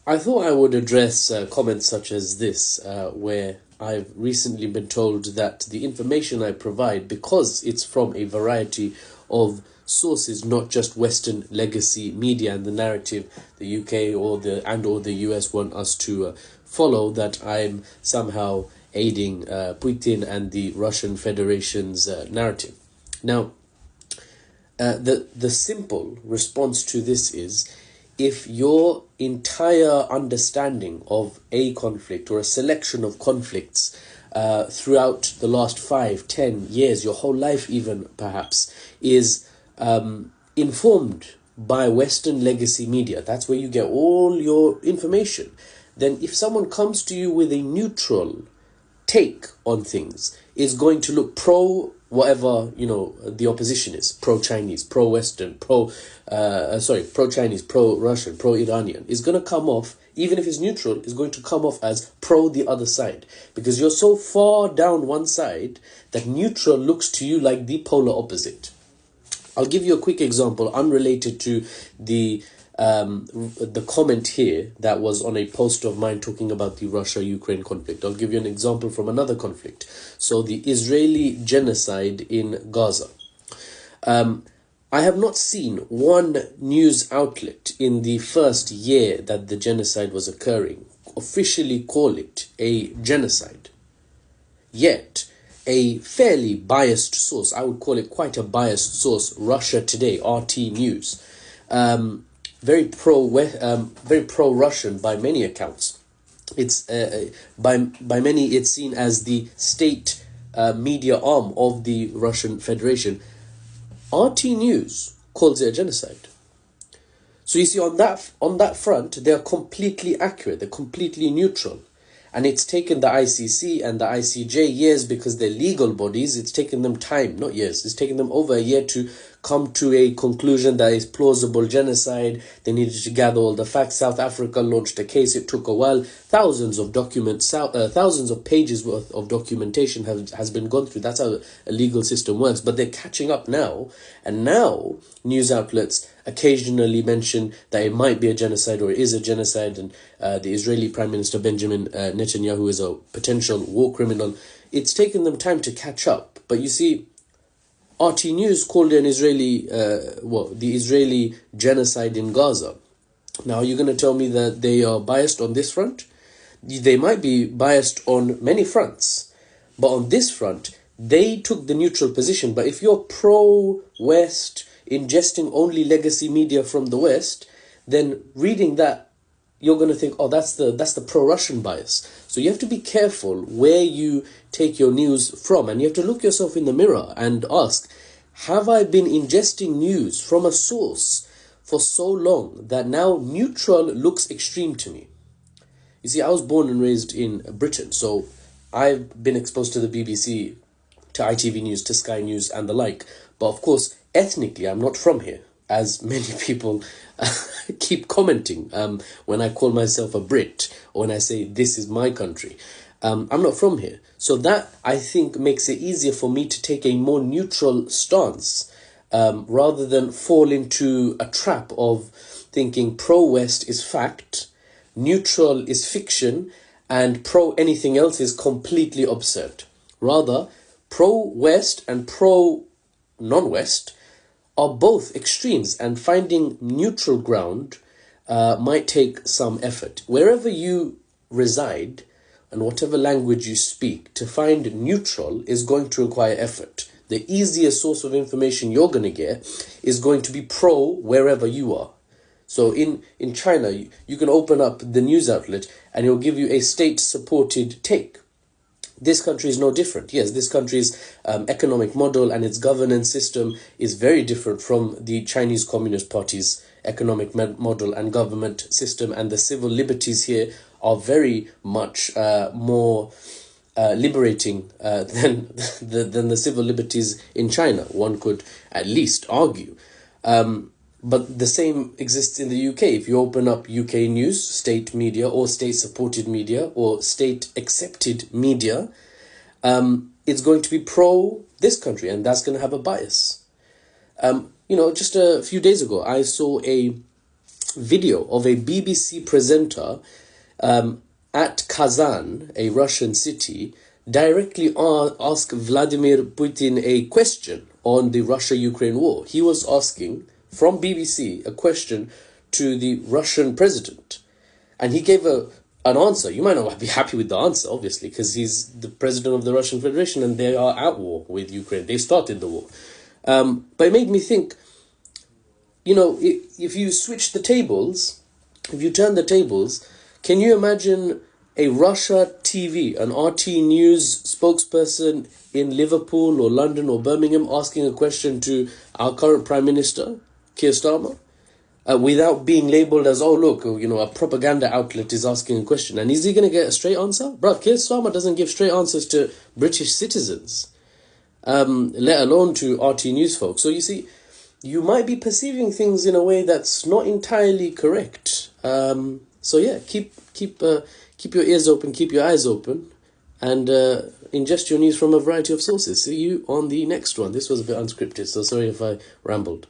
I thought I would address comments such as this, where I've recently been told that the information I provide, because it's from a variety of sources, not just Western legacy media and the narrative the UK or the US want us to follow, that I'm somehow aiding Putin and the Russian Federation's narrative. Now, the simple response to this is, if your entire understanding of a conflict or a selection of conflicts throughout the last 5, 10 years, your whole life even perhaps, is informed by Western legacy media, that's where you get all your information, then if someone comes to you with a neutral take on things, is going to look pro whatever the opposition is, pro Chinese, pro Western, pro Chinese, pro Russian, pro Iranian, is going to come off, even if it's neutral, is going to come off as pro the other side, because you're so far down one side that neutral looks to you like the polar opposite. I'll give you a quick example unrelated to the comment here that was on a post of mine talking about the Russia-Ukraine conflict. I'll give you an example from another conflict. So the Israeli genocide in Gaza. I have not seen one news outlet in the first year that the genocide was occurring officially call it a genocide. Yet, a fairly biased source, I would call it quite a biased source, Russia Today, RT News, very pro-Russian by many accounts. It's by many it's seen as the state media arm of the Russian Federation. RT News calls it a genocide. So you see, on that front, they are completely accurate. They're completely neutral. And it's taken the ICC and the ICJ years, because they're legal bodies. It's taken them time, not years. It's taken them over a year to come to a conclusion that is plausible genocide. They needed to gather all the facts. South Africa launched a case. It took a while. Thousands of documents, thousands of pages worth of documentation has been gone through. That's how a legal system works. But they're catching up now. And now news outlets occasionally mention that it might be a genocide or it is a genocide, and the Israeli Prime Minister Benjamin Netanyahu is a potential war criminal. It's taken them time to catch up. But you see, RT News called an Israeli, the Israeli genocide in Gaza. Now, you're going to tell me that they are biased on this front? They might be biased on many fronts, but on this front, they took the neutral position. But if you're pro-West, ingesting only legacy media from the West, then reading that, you're going to think, oh, that's the pro-Russian bias. So you have to be careful where you take your news from, and you have to look yourself in the mirror and ask, have I been ingesting news from a source for so long that now neutral looks extreme to me? You see, I was born and raised in Britain, so I've been exposed to the BBC, to ITV News, to Sky News and the like. But of course, ethnically, I'm not from here, as many people keep commenting when I call myself a Brit, or when I say this is my country. I'm not from here. So that, I think, makes it easier for me to take a more neutral stance, rather than fall into a trap of thinking pro-West is fact, neutral is fiction, and pro-anything else is completely absurd. Rather, pro-West and pro-non-West are both extremes, and finding neutral ground might take some effort. Wherever you reside and whatever language you speak, to find neutral is going to require effort. The easiest source of information you're going to get is going to be pro wherever you are. So in China, you can open up the news outlet and it'll give you a state-supported take. This country is no different. Yes, this country's economic model and its governance system is very different from the Chinese Communist Party's economic model and government system, and the civil liberties here are very much more liberating than the civil liberties in China, one could at least argue. But the same exists in the UK. If you open up UK news, state media or state-supported media or state-accepted media, it's going to be pro this country, and that's going to have a bias. Just a few days ago, I saw a video of a BBC presenter at Kazan, a Russian city, directly ask Vladimir Putin a question on the Russia-Ukraine war. He was asking from BBC a question to the Russian president, and he gave an answer. You might not be happy with the answer, obviously, because he's the president of the Russian Federation and they are at war with Ukraine. They started the war. But it made me think, if you switch the tables, if you turn the tables, can you imagine a Russia TV, an RT News spokesperson in Liverpool or London or Birmingham asking a question to our current Prime Minister, Keir Starmer, without being labelled as, oh, look, a propaganda outlet is asking a question. And is he going to get a straight answer? Bruv, Keir Starmer doesn't give straight answers to British citizens, let alone to RT News folks. So you see, you might be perceiving things in a way that's not entirely correct. So yeah, keep your ears open, keep your eyes open, and ingest your news from a variety of sources. See you on the next one. This was a bit unscripted, so sorry if I rambled.